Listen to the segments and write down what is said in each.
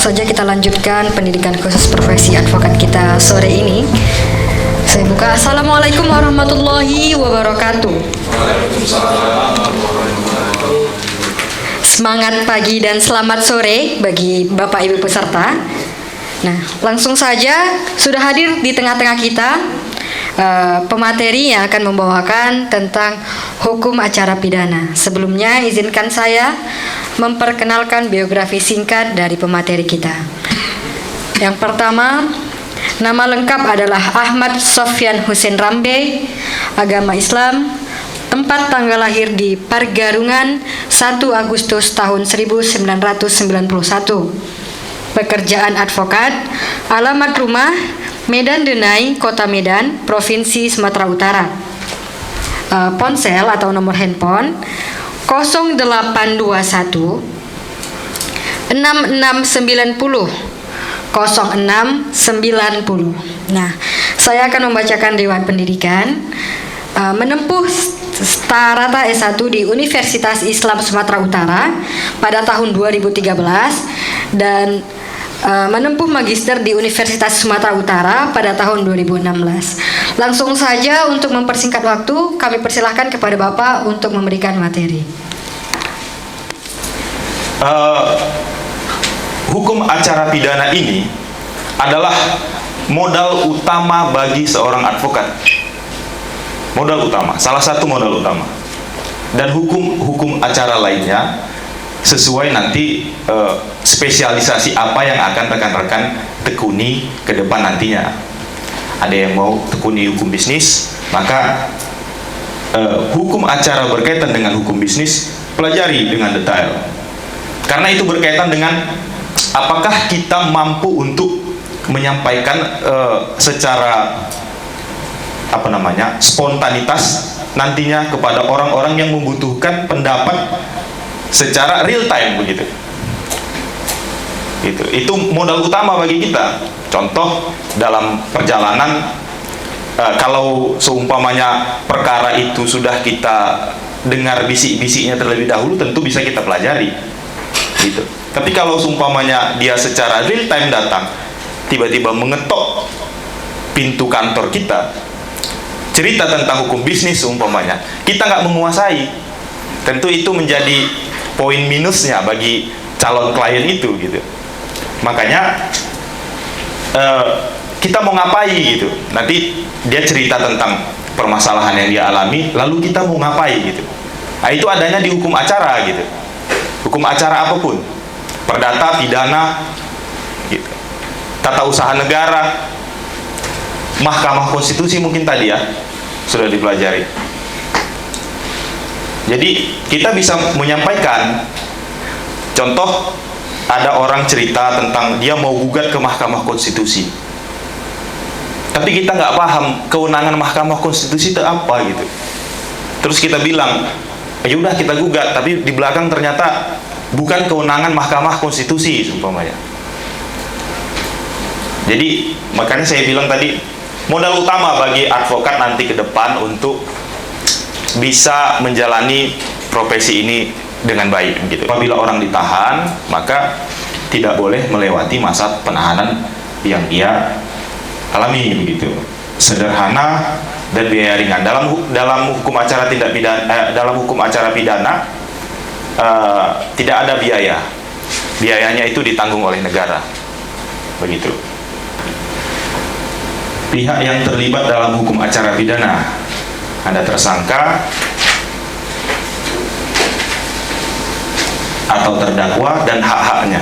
saja kita lanjutkan pendidikan khusus profesi advokat kita sore ini. Saya buka. Assalamualaikum warahmatullahi wabarakatuh. Semangat pagi dan selamat sore bagi Bapak Ibu peserta. Nah, langsung saja sudah hadir di tengah-tengah kita pemateri yang akan membawakan tentang hukum acara pidana. Sebelumnya izinkan saya memperkenalkan biografi singkat dari pemateri kita. Yang pertama, nama lengkap adalah Ahmad Sofyan Hussein Rambe, agama Islam, tempat tanggal lahir di Pargarungan 1 Agustus tahun 1991. Pekerjaan advokat, alamat rumah Medan Denai, Kota Medan, Provinsi Sumatera Utara. Ponsel atau nomor handphone 0821 6690 0690. Nah, saya akan membacakan riwayat pendidikan. Menempuh rata S1 di Universitas Islam Sumatera Utara pada tahun 2013 dan menempuh magister di Universitas Sumatera Utara pada tahun 2016. Langsung saja untuk mempersingkat waktu, kami persilahkan kepada Bapak untuk memberikan materi. Hukum acara pidana ini adalah modal utama bagi seorang advokat. Modal utama, salah satu modal utama. Dan hukum acara lainnya sesuai nanti spesialisasi apa yang akan rekan-rekan tekuni ke depan nantinya. Ada yang mau tekuni hukum bisnis, maka hukum acara berkaitan dengan hukum bisnis pelajari dengan detail. Karena itu berkaitan dengan apakah kita mampu untuk menyampaikan secara spontanitas nantinya kepada orang-orang yang membutuhkan pendapat secara real time begitu. Itu modal utama bagi kita. Contoh dalam perjalanan, kalau seumpamanya perkara itu sudah kita dengar bisik-bisiknya terlebih dahulu, tentu bisa kita pelajari. Gitu. Tapi kalau seumpamanya dia secara real time datang, tiba-tiba mengetok pintu kantor kita, cerita tentang hukum bisnis seumpamanya, kita nggak menguasai, tentu itu menjadi poin minusnya bagi calon klien itu gitu. Makanya kita mau ngapain gitu, nanti dia cerita tentang permasalahan yang dia alami, lalu kita mau ngapain gitu. Nah, itu adanya di hukum acara gitu. Hukum acara apapun, perdata, pidana gitu. Tata usaha negara, Mahkamah Konstitusi mungkin tadi ya sudah dipelajari. Jadi kita bisa menyampaikan, contoh ada orang cerita tentang dia mau gugat ke Mahkamah Konstitusi, tapi kita nggak paham kewenangan Mahkamah Konstitusi itu apa gitu. Terus kita bilang, ya udah kita gugat, tapi di belakang ternyata bukan kewenangan Mahkamah Konstitusi umpamanya. Jadi makanya saya bilang tadi, modal utama bagi advokat nanti ke depan untuk bisa menjalani profesi ini dengan baik gitu. Apabila orang ditahan, maka tidak boleh melewati masa penahanan yang dia alami begitu. Sederhana dan biaya ringan. Dalam hukum acara tindak pidana, dalam hukum acara pidana tidak ada biaya. Biayanya itu ditanggung oleh negara. Begitu. Pihak yang terlibat dalam hukum acara pidana, ada tersangka atau terdakwa dan hak-haknya.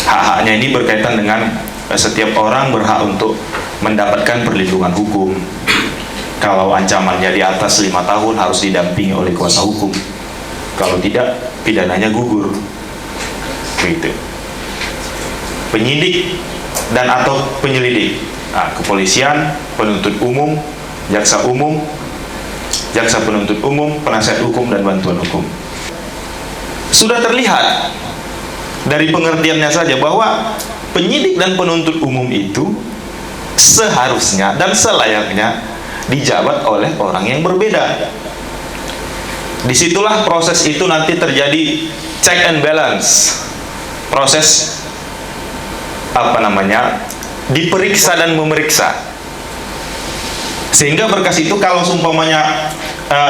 Hak-haknya ini berkaitan dengan setiap orang berhak untuk mendapatkan perlindungan hukum. Kalau ancamannya di atas 5 tahun harus didampingi oleh kuasa hukum. Kalau tidak, pidananya gugur. Begitu. Penyidik dan atau penyelidik, kepolisian, penuntut umum, jaksa penuntut umum, penasihat hukum dan bantuan hukum. Sudah terlihat dari pengertiannya saja bahwa penyidik dan penuntut umum itu seharusnya dan selayaknya dijabat oleh orang yang berbeda. Disitulah proses itu nanti terjadi check and balance proses diperiksa dan memeriksa. Sehingga berkas itu kalau seumpamanya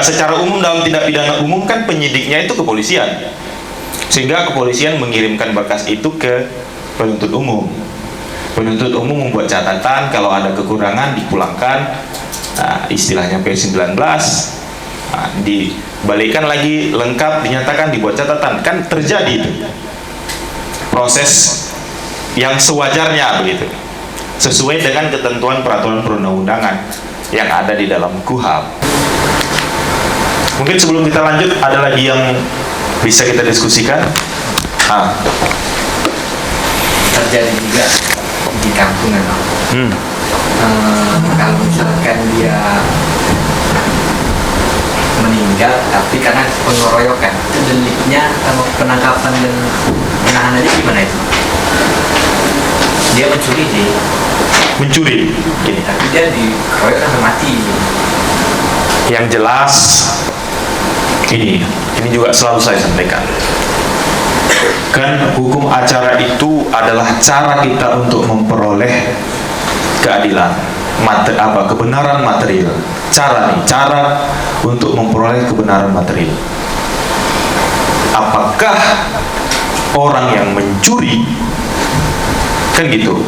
secara umum dalam tindak pidana umum kan penyidiknya itu kepolisian. Sehingga kepolisian mengirimkan berkas itu ke penuntut umum. Penuntut umum membuat catatan, kalau ada kekurangan dipulangkan, istilahnya P19, dibalikan lagi lengkap, dinyatakan, dibuat catatan. Kan terjadi itu proses yang sewajarnya begitu, sesuai dengan ketentuan peraturan perundang-undangan yang ada di dalam KUHP. Mungkin sebelum kita lanjut, ada lagi yang bisa kita diskusikan? Terjadi juga di kampung kan. Kalau misalkan dia meninggal tapi karena pengeroyokan, itu deliknya sama penangkapan dan penahanannya gimana itu? Dia mencuri sih. Mencuri gini, Tapi dia dikeroyok sampai mati. yang jelas ini juga selalu saya sampaikan, kan hukum acara itu adalah cara kita untuk memperoleh keadilan, kebenaran material. Cara untuk memperoleh kebenaran material. Apakah orang yang mencuri, kan gitu,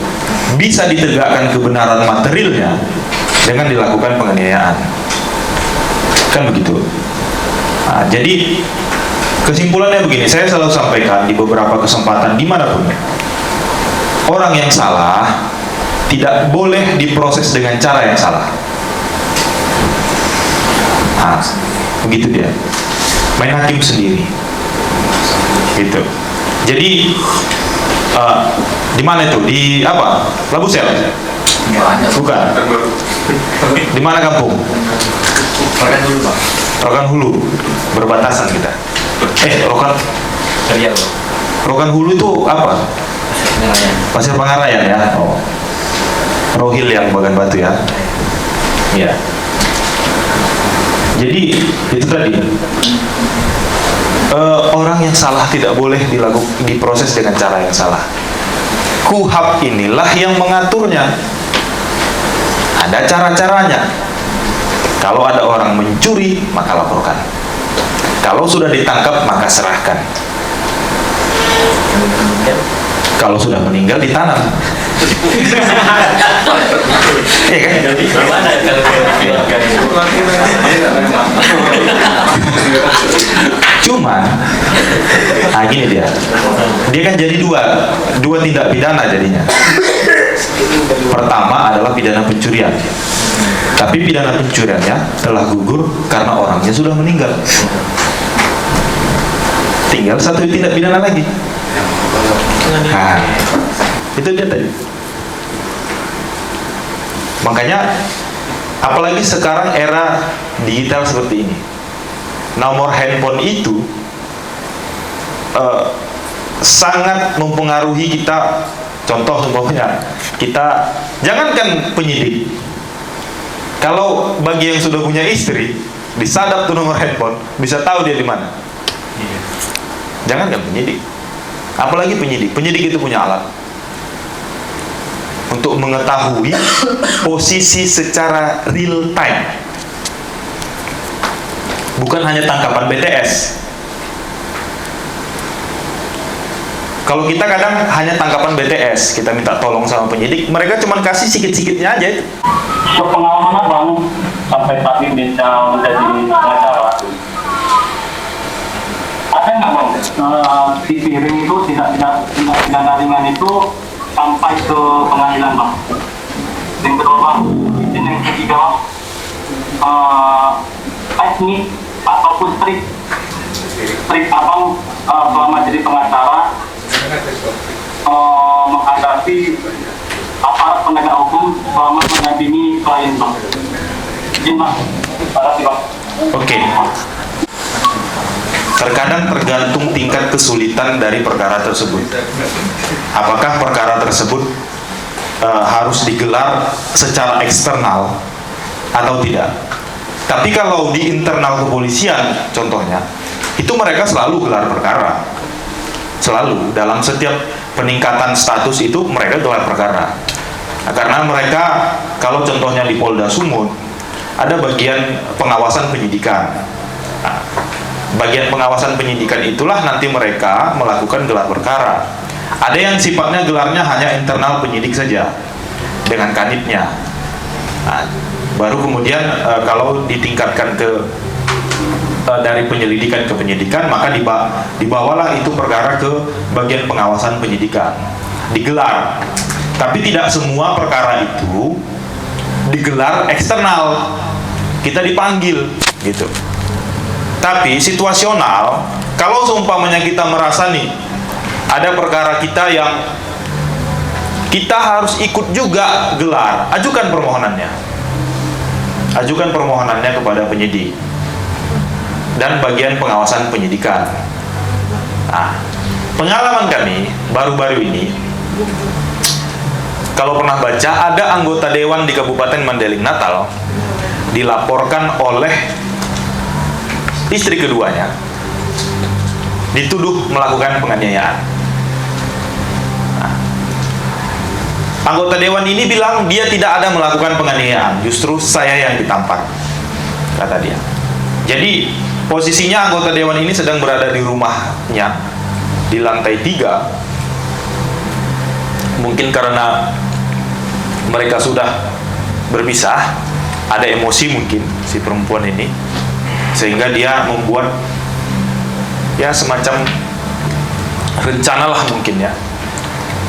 bisa ditegakkan kebenaran materialnya dengan dilakukan penganiayaan? Kan begitu. Jadi kesimpulannya begini, saya selalu sampaikan di beberapa kesempatan dimanapun, orang yang salah tidak boleh diproses dengan cara yang salah. Begitu dia, main hakim sendiri, gitu. Jadi di mana itu? Di apa? Labusel? Bukan. Di mana kampung? Rokan dulu Pak. Rokan Hulu, berbatasan kita. Rokan Hulu itu apa? Pasir Pangarayan ya. Rohil yang Bagan Batu ya. Iya. Jadi itu tadi, orang yang salah tidak boleh diproses dengan cara yang salah. KUHP inilah yang mengaturnya. Ada cara-caranya. Kalau ada orang mencuri, maka laporkan. Kalau sudah ditangkap, maka serahkan. Kalau sudah meninggal, ditanam. Iya kan? Cuman, gini dia kan jadi dua tindak pidana jadinya. Pertama adalah pidana pencurian, tapi pidana pencuriannya telah gugur karena orangnya sudah meninggal. Tinggal satu tindak pidana lagi. Itu dia tadi. Makanya apalagi sekarang era digital seperti ini, nomor handphone itu sangat mempengaruhi kita. Contoh umpamanya, kita jangankan penyidik, kalau bagi yang sudah punya istri, disadap tuh nomor handphone, bisa tahu dia di mana. Jangankan penyidik, apalagi penyidik itu punya alat untuk mengetahui posisi secara real time, bukan hanya tangkapan BTS. Kalau kita kadang hanya tangkapan BTS, kita minta tolong sama penyidik, mereka cuma kasih sikit-sikitnya aja itu. Pengalaman abang sampai saat ini bisa menjadi pengacara, ada nggak bang di piring itu tidak pidana ringan itu sampai ke pengadilan bang? Yang kedua bang, dan yang ketiga teknik ataupun trik abang selama jadi pengacara menghadapi aparat penegak hukum selama mendampingi klien bang. Izin bang, terima kasih bang. Oke. Terkadang tergantung tingkat kesulitan dari perkara tersebut. Apakah perkara tersebut harus digelar secara eksternal atau tidak? Tapi kalau di internal kepolisian, contohnya, itu mereka selalu gelar perkara. selalu dalam setiap peningkatan status itu mereka gelar perkara. Nah, karena mereka, kalau contohnya di Polda Sumut, ada bagian pengawasan penyidikan. Nah, bagian pengawasan penyidikan itulah nanti mereka melakukan gelar perkara. Ada yang sifatnya gelarnya hanya internal penyidik saja dengan kanitnya. Nah, baru kemudian kalau ditingkatkan ke dari penyelidikan ke penyidikan, maka dibawalah itu perkara ke bagian pengawasan penyidikan, digelar. Tapi tidak semua perkara itu digelar eksternal, kita dipanggil gitu. Tapi situasional, kalau seumpamanya kita merasa nih ada perkara kita yang kita harus ikut juga gelar, ajukan permohonannya. Ajukan permohonannya kepada penyidik dan bagian pengawasan penyidikan. Nah, pengalaman kami baru-baru ini, kalau pernah baca, ada anggota dewan di Kabupaten Mandailing Natal dilaporkan oleh istri keduanya dituduh melakukan penganiayaan. Nah, anggota dewan ini bilang dia tidak ada melakukan penganiayaan, justru saya yang ditampar, kata dia. Jadi posisinya anggota dewan ini sedang berada di rumahnya di lantai 3. Mungkin karena mereka sudah berpisah, ada emosi mungkin si perempuan ini, sehingga dia membuat ya semacam rencana lah mungkin ya.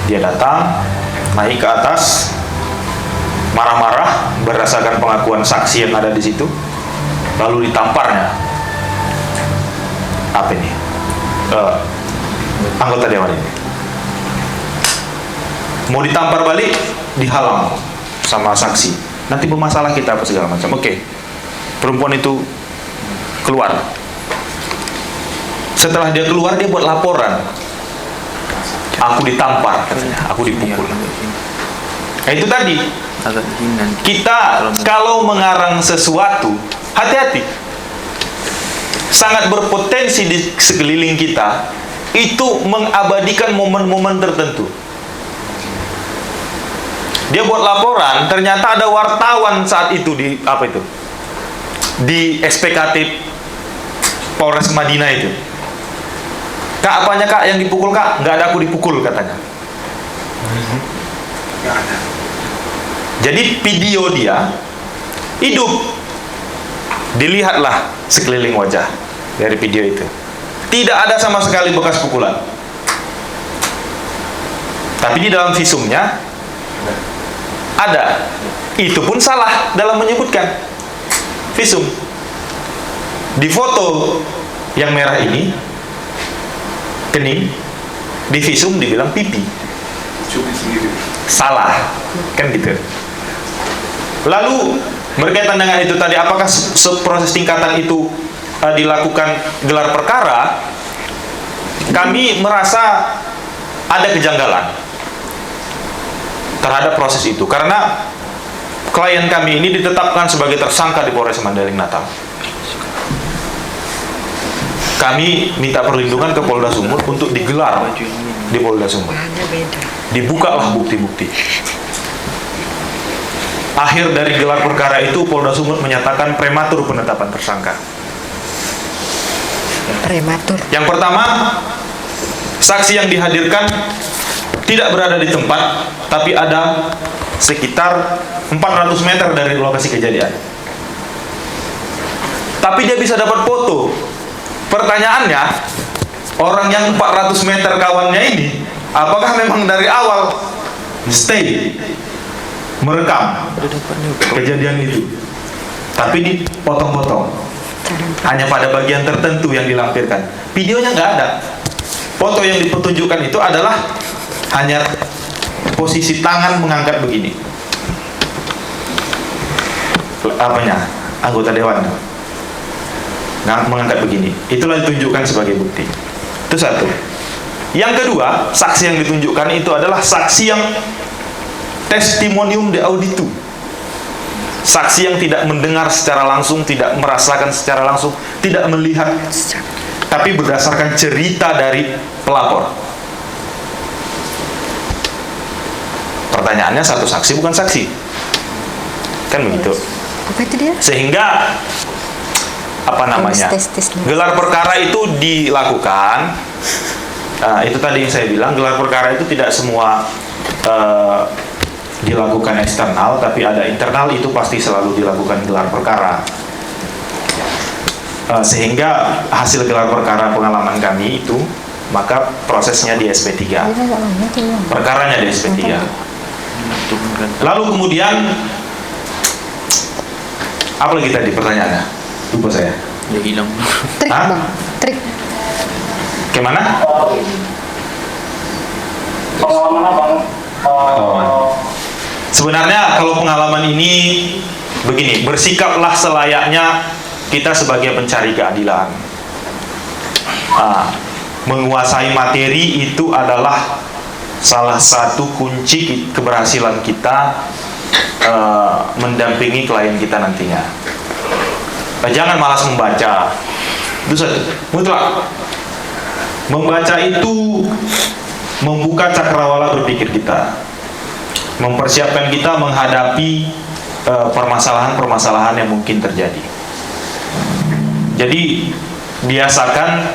Dia datang, naik ke atas, marah-marah berdasarkan pengakuan saksi yang ada di situ, lalu ditamparnya apa ini anggota dewan ini. Mau ditampar balik, dihalang sama saksi, nanti bermasalah kita apa segala macam. Oke, perempuan itu keluar. Setelah dia keluar, dia buat laporan, aku ditampar katanya, aku dipukul. Nah, itu tadi, kita kalau mengarang sesuatu, hati-hati. Sangat berpotensi di sekeliling kita itu mengabadikan momen-momen tertentu. Dia buat laporan, ternyata ada wartawan saat itu di apa itu? Di SPKT Polres Madinah itu. Kak, apanya kak yang dipukul kak? Nggak ada, aku dipukul katanya. Jadi video dia hidup, dilihatlah sekeliling wajah dari video itu. Tidak ada sama sekali bekas pukulan. Tapi di dalam visumnya ada. Itu pun salah dalam menyebutkan visum. Di foto yang merah ini kening, di visum dibilang pipi. Salah, kan gitu. Lalu berkaitan dengan itu tadi, apakah proses tingkatan itu dilakukan gelar perkara? Kami merasa ada kejanggalan terhadap proses itu, karena klien kami ini ditetapkan sebagai tersangka di Polres Mandailing Natal. Kami minta perlindungan ke Polda Sumut untuk digelar di Polda Sumut. Dibukalah bukti-bukti. Akhir dari gelar perkara itu, Polda Sumut menyatakan prematur penetapan tersangka. Prematur. Yang pertama, saksi yang dihadirkan tidak berada di tempat, tapi ada sekitar 400 meter dari lokasi kejadian. Tapi dia bisa dapat foto. Pertanyaannya, orang yang 400 meter kawannya ini, apakah memang dari awal stay merekam kejadian itu? Tapi dipotong-potong, hanya pada bagian tertentu yang dilampirkan. Videonya nggak ada. Foto yang dipertunjukkan itu adalah hanya posisi tangan mengangkat begini. Apanya? Anggota dewan mengangkat begini. Itulah ditunjukkan sebagai bukti. Itu satu. Yang kedua, saksi yang ditunjukkan itu adalah saksi yang testimonium de auditu. Saksi yang tidak mendengar secara langsung, tidak merasakan secara langsung, tidak melihat. tapi berdasarkan cerita dari pelapor. Pertanyaannya, satu saksi bukan saksi, kan begitu. Apa itu dia? Sehingga apa namanya, gelar perkara itu dilakukan. Itu tadi yang saya bilang, gelar perkara itu tidak semua dilakukan eksternal, tapi ada internal, itu pasti selalu dilakukan gelar perkara. Sehingga hasil gelar perkara pengalaman kami itu, maka prosesnya di SP3, perkaranya di SP3. Lalu kemudian apa lagi tadi pertanyaannya? Lupa saya. Ya hilang. Trik, Hah? Bang. Trik. Gimana? Pengalaman abang, Sebenarnya kalau pengalaman ini begini, bersikaplah selayaknya kita sebagai pencari keadilan. Menguasai materi itu adalah salah satu kunci keberhasilan kita mendampingi klien kita nantinya. Jangan malas membaca. Itu satu, mutlak. Membaca itu membuka cakrawala berpikir kita, mempersiapkan kita menghadapi permasalahan-permasalahan yang mungkin terjadi. Jadi biasakan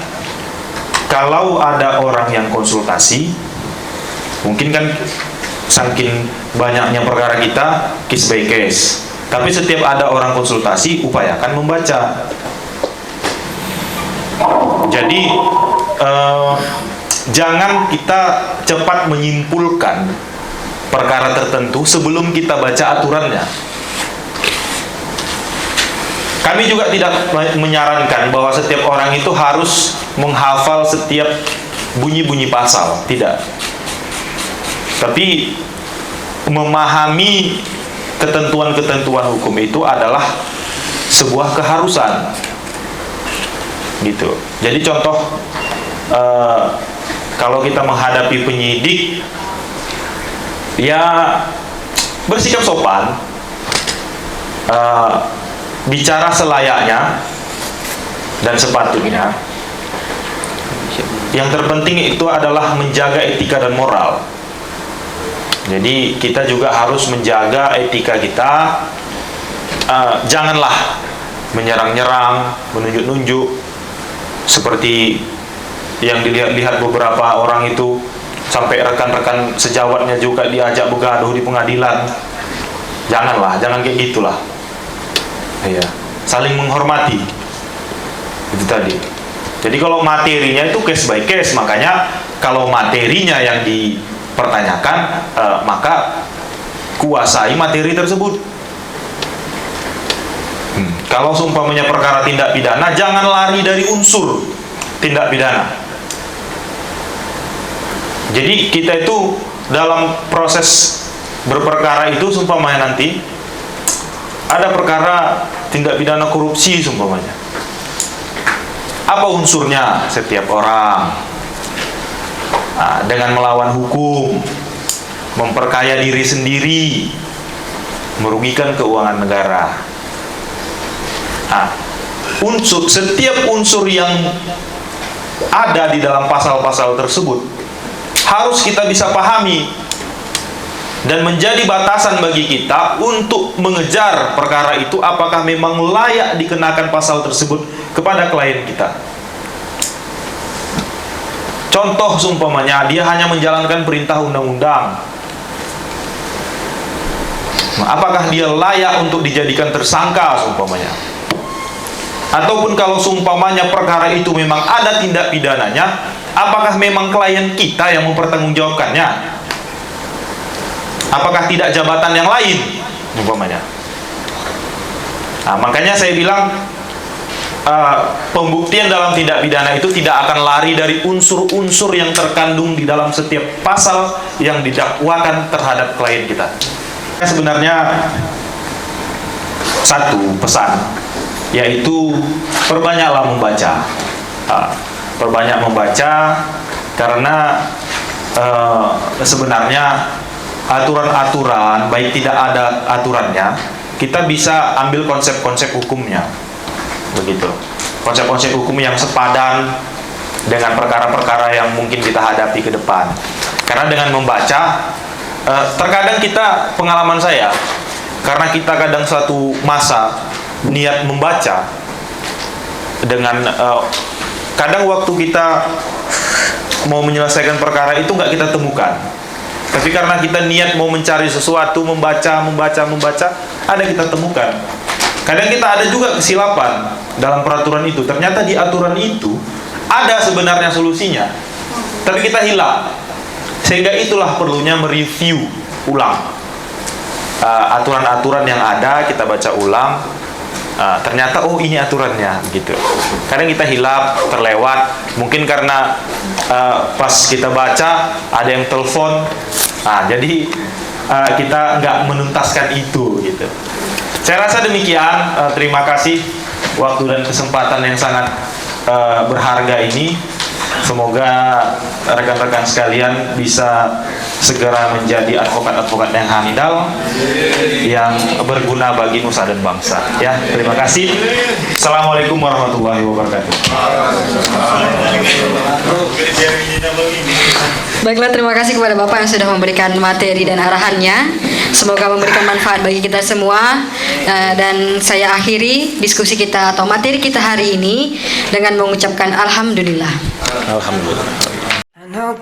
kalau ada orang yang konsultasi, mungkin kan saking banyaknya perkara kita case by case, tapi setiap ada orang konsultasi upayakan membaca. Jadi jangan kita cepat menyimpulkan perkara tertentu sebelum kita baca aturannya. Kami juga tidak menyarankan bahwa setiap orang itu harus menghafal setiap bunyi-bunyi pasal, tidak. Tapi memahami ketentuan-ketentuan hukum itu adalah sebuah keharusan, gitu. Jadi contoh, kalau kita menghadapi penyidik, ya bersikap sopan, bicara selayaknya dan sepatutnya. Yang terpenting itu adalah menjaga etika dan moral. Jadi kita juga harus menjaga etika kita. Janganlah menyerang-nyerang, menunjuk-nunjuk, seperti yang dilihat-lihat beberapa orang itu, sampai rekan-rekan sejawatnya juga diajak begaduh di pengadilan. Janganlah, jangan kayak gitulah. Iya, saling menghormati. Itu tadi. Jadi kalau materinya itu case by case, makanya kalau materinya yang dipertanyakan, maka kuasai materi tersebut. Kalau seumpamanya perkara tindak pidana, jangan lari dari unsur tindak pidana. Jadi kita itu dalam proses berperkara itu, seumpamanya nanti ada perkara tindak pidana korupsi seumpamanya, apa unsurnya setiap orang? Dengan melawan hukum, memperkaya diri sendiri, merugikan keuangan negara. Setiap unsur yang ada di dalam pasal-pasal tersebut harus kita bisa pahami dan menjadi batasan bagi kita untuk mengejar perkara itu, apakah memang layak dikenakan pasal tersebut kepada klien kita. Contoh seumpamanya dia hanya menjalankan perintah undang-undang, apakah dia layak untuk dijadikan tersangka seumpamanya? Ataupun kalau seumpamanya perkara itu memang ada tindak pidananya, apakah memang klien kita yang mempertanggungjawabkannya? Apakah tidak jabatan yang lain umpamanya? Makanya saya bilang pembuktian dalam tindak pidana itu tidak akan lari dari unsur-unsur yang terkandung di dalam setiap pasal yang didakwakan terhadap klien kita. Sebenarnya satu pesan, yaitu perbanyaklah membaca. Perbanyak membaca, karena sebenarnya aturan-aturan, baik tidak ada aturannya, kita bisa ambil konsep-konsep hukumnya, begitu. konsep-konsep hukum yang sepadan dengan perkara-perkara yang mungkin kita hadapi ke depan. Karena dengan membaca, terkadang kita, pengalaman saya, karena kita kadang suatu masa niat membaca dengan kadang waktu kita mau menyelesaikan perkara itu nggak kita temukan. Tapi karena kita niat mau mencari sesuatu, membaca, ada kita temukan. Kadang kita ada juga kesilapan dalam peraturan itu. Ternyata di aturan itu ada sebenarnya solusinya, tapi kita hilang. Sehingga itulah perlunya mereview ulang aturan-aturan yang ada, kita baca ulang. Ternyata oh ini aturannya gitu. Kadang kita hilap, terlewat. Mungkin karena pas kita baca ada yang telepon, jadi kita nggak menuntaskan itu gitu. Saya rasa demikian. Terima kasih waktu dan kesempatan yang sangat berharga ini. Semoga rekan-rekan sekalian bisa segera menjadi advokat-advokat yang handal, yang berguna bagi nusa dan bangsa. Ya, terima kasih. Assalamualaikum warahmatullahi wabarakatuh. Baiklah, terima kasih kepada Bapak yang sudah memberikan materi dan arahannya. Semoga memberikan manfaat bagi kita semua. Dan saya akhiri diskusi kita atau materi kita hari ini dengan mengucapkan alhamdulillah. Alhamdulillah. I know